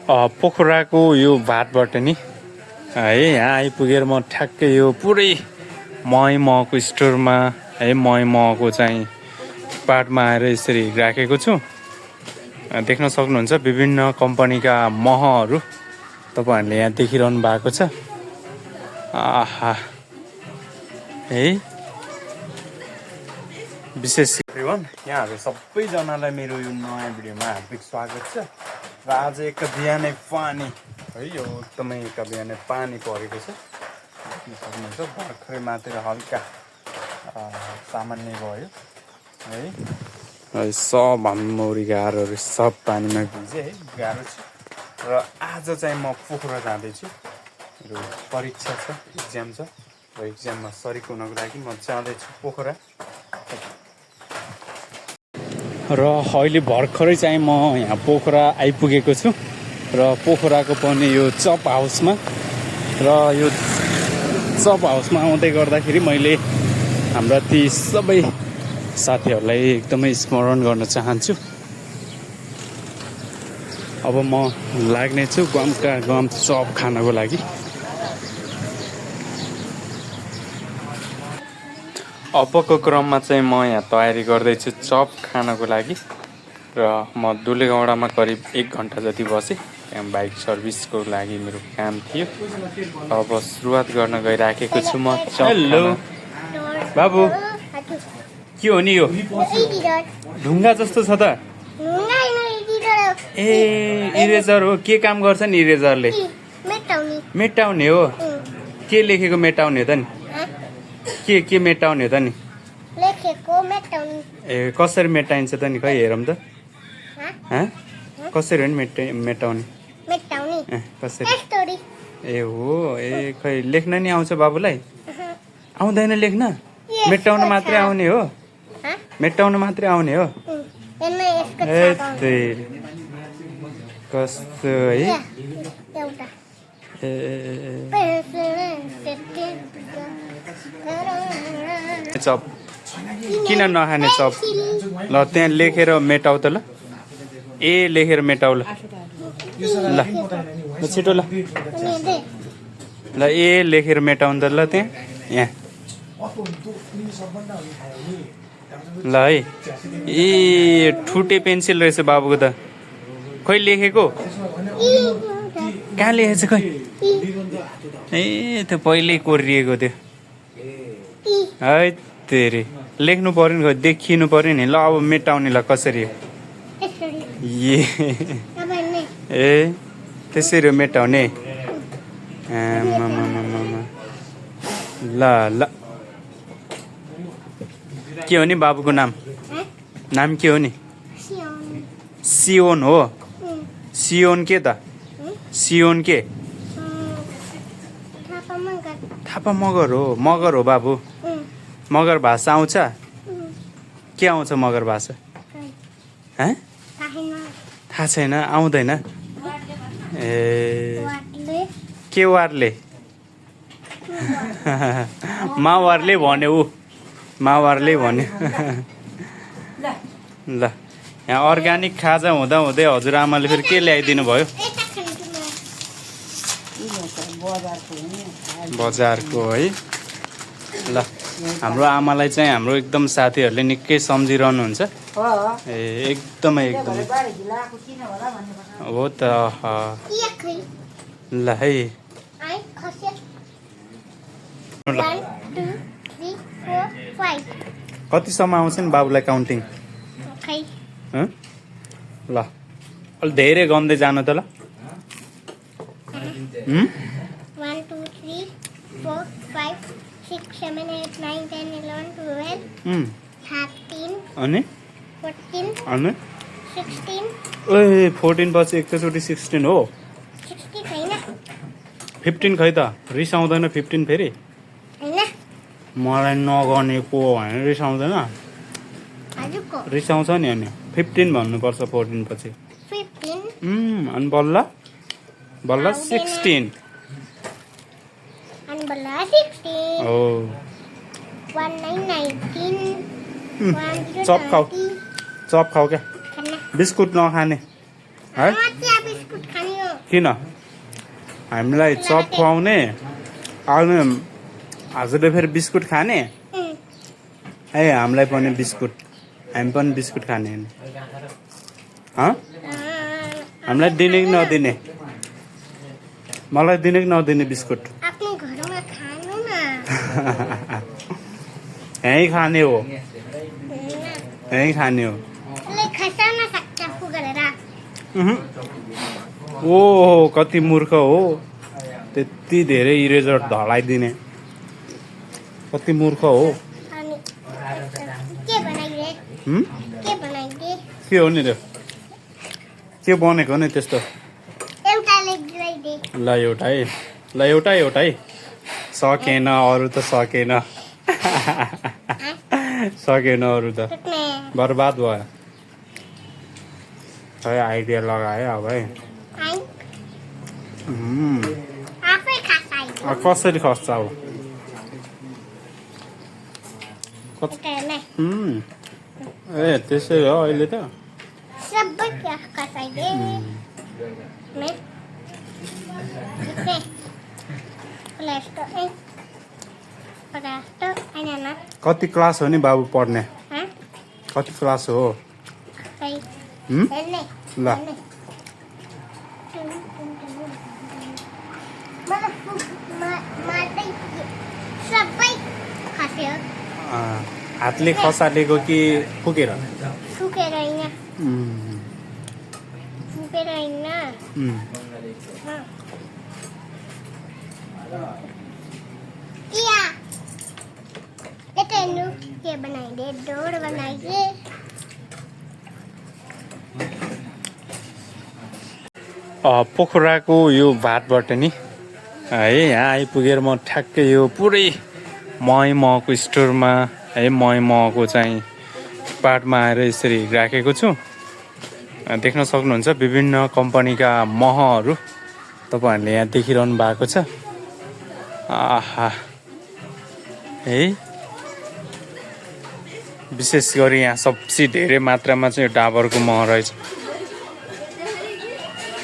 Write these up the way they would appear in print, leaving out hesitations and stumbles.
पोखराको यो बाटबाट नि है यहाँ आइपुगेर म ठ्याक्कै यो पुरै मको स्टोरमा है मको चाहिँ पार्टमा आएर यसरी राखेको छु। देख्न सक्नुहुन्छ विभिन्न कम्पनीका महहरू तपाईहरुले यहाँ देखिरहनु भएको छ। आहा है विशेष एभ्रिवान यहाँहरु सबैजनालाई मेरो यो नयाँ भिडियोमा हार्दिक स्वागत छ। र आज एक बिहानै पानी है यो एकदमै एक बिहानै पानी परेको छ। सक्नुहुन्छ भर्खरै मात्र हल्का सामान्य भयो है। सब हाम्री गाह्रोहरू सब पानीमा भिजे है गाह्रो छ। र आज चाहिँ म पोखरा जाँदैछु। मेरो परीक्षा छ एक्जाम छ र एक्जाममा सरिक हुनको लागि म जाँदैछु पोखरा। र अहिले भर्खरै चाहिँ म यहाँ पोखरा आइपुगेको छु र पोखराको पनि यो चप हाउसमा र यो चप हाउसमा आउँदै गर्दाखेरि मैले हाम्रा ती सबै साथीहरूलाई एकदमै स्मरण गर्न चाहन्छु। अब म लाग्नेछु गमका गम चप खानको लागि। अबको क्रममा चाहिँ म यहाँ तयारी गर्दैछु चप खानको लागि। र म दुलेगौडामा करिब 1 घण्टा जति बसेँ। त्यहाँ बाइक सर्भिसको लागि मेरो काम थियो। अब सुरुवात गर्न गइराखेको छु म चप। हेलो बाबु के हो नि यो ढुङ्गा जस्तो छ त? ए इरेजर हो। के काम गर्छ नि इरेजरले? मेटाउने हो। के लेखेको मेटाउने त नि? के मेटाउने त नि? लेखेको मेटाउने। ए कसरी मेटाइन्छ त नि? खै हेरौँ त। कसरी हो नि मेटाउने? कसरी? ए हो। ए खै लेख्न नि आउँछ बाबुलाई? आउँदैन लेख्न? मेटाउन मात्रै आउने हो? मेटाउन मात्रै आउने हो? ए तेरी कस्तो है। चप किन नखाने चप? ल त्यहाँ लेखेर मेटाउ त ल। ए लेखेर मेटाउ ल। ल छिटो ल। ल ए लेखेर मेटाउनु त ल त्यहाँ यहाँ। ल है। ए ठुटे पेन्सिल रहेछ बाबुको त। खोइ लेखेको? कहाँ लेखेछ खै? ए त्यो पहिल्यै कोरिएको थियो है तेरी। लेख्नु पर्यो नि, देखिनु पर्यो नि। ल अब मेटाउने ल कसरी हो? ए त्यसरी हो मेटाउने। ल ल के हो नि बाबुको नाम? नाम के हो नि? सियोन हो। सियोन के त? सियोन के? थापा मगर हो। मगर हो बाबु। मगर भाषा आउँछ? के आउँछ मगर भाषा? थाहा छैन? आउँदैन? ए के वारले? मावारले भन्यो ऊ। मावारले भन्यो। ल यहाँ अर्ग्यानिक खाजा हुँदा हुँदै हजुरआमाले फेरि के ल्याइदिनु भयो? बजारको है। ल हाम्रो आमालाई चाहिँ हाम्रो एकदम साथीहरूले निकै सम्झिरहनुहुन्छ। ए एकदमै एकदमै हो त। ल है। कतिसम्म आउँछ नि बाबुलाई काउन्टिङ? ल अलि धेरै गम्दै जानु त ल। 1 2 3 4 5 6 7 8 9 10 11 12 13 अनि 14 अनि 16 ए 14 पछि एकैचोटि 16 हो। 16 छैन 15 खै त? रिसाउँदैन 15 फेरि? हैन मलाई नगर्ने पो भनेर रिसाउँदैन? रिसाउँछ नि। अनि 15 भन्नुपर्छ 14 पछि। 15 अनि बल्ल बल्ल 16 अनि बल्ल 16 हो। 1 9 19 चप खाऊ। चप खाऊ क्या। बिस्कुट नखाने है? बिस्कुट खाने हो। किन हामीलाई चप खुवाउने आउने हजुरले फेरि बिस्कुट खाने है हामीलाई पनि बिस्कुट हामी पनि बिस्कुट खाने हामीलाई दिने कि नदिने मलाई दिने कि नदिने बिस्कुट आफ्नो घरमा खानु न यहीँ खाने हो यहीँ खाने हो खसाउन सक्छ फुगरेर ओहो कति मूर्ख हो त्यति धेरै इरेजर ढलाइदिने कति मूर्ख हो अनि के बनाइदिए के हो नि त्यो के बनेको नि त्यस्तो एउटा लेखिदिए ल एउटै सकेन अरू त सकेन सकेन अरू त बर्बाद भयो खै आइडिया लगायो अब है आफै खसाइदियो कसरी खस्छ अब ए त्यसै हो अहिले त सबै खसाइदिए कति क्लास हो नि बाबु पढ्ने कति क्लास हो ल सबै खस्यो हातले खसालेको कि फुकेर फुकेर होइन फुकेर होइन के बनाइदिए डोर बनाइदिए पोखराको यो भातबाट नि है यहाँ आइपुगेर म ठ्याक्कै यो पुरै मको स्टोरमा है मको चाहिँ पार्टमा आएर यसरी राखेको छु देख्न सक्नुहुन्छ विभिन्न कम्पनीका महहरू तपाईँहरूले यहाँ देखिरहनु भएको छ आहा है विशेष गरी यहाँ सबसे धेरै मात्रामा चाहिँ डाबरको मह रहेछ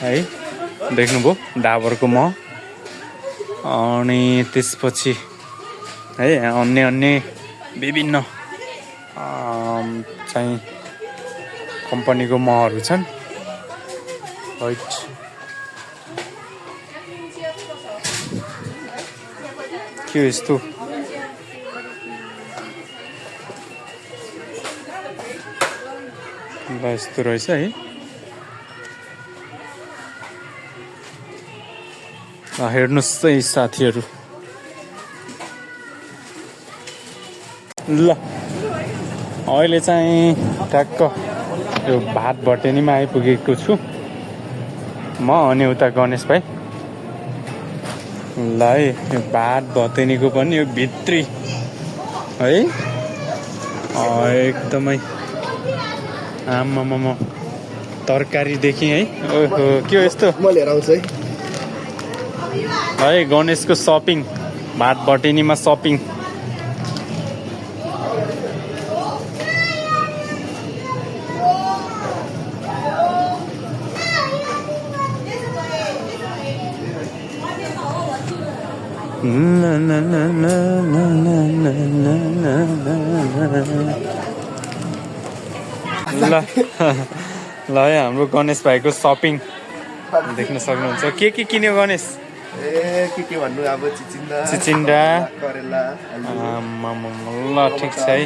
है देख्नुभयो डाबरको मह अनि त्यसपछि है अन्य विभिन्न चाहिँ कम्पनीको महहरू छन् राइट के यस्तो यस्तो रहेछ है हेर्नुहोस् है साथीहरू ल अहिले चाहिँ ठ्याक्क यो भात भटेनीमा आइपुगेको छु म अनि उता गणेश भाइ ल है यो भात भटेनीको पनि यो भित्री है एकदमै आमामा तरकारीदेखि है ओहो के हो यस्तो म लिएर आउँछु है गणेशको सपिङ भात भटेनीमा सपिङ ल ल है हाम्रो गणेश भाइको सपिङ देख्न सक्नुहुन्छ के किन्यो गणेश के भन्नु अब चिचिन्डा करेला ल ठिक छ है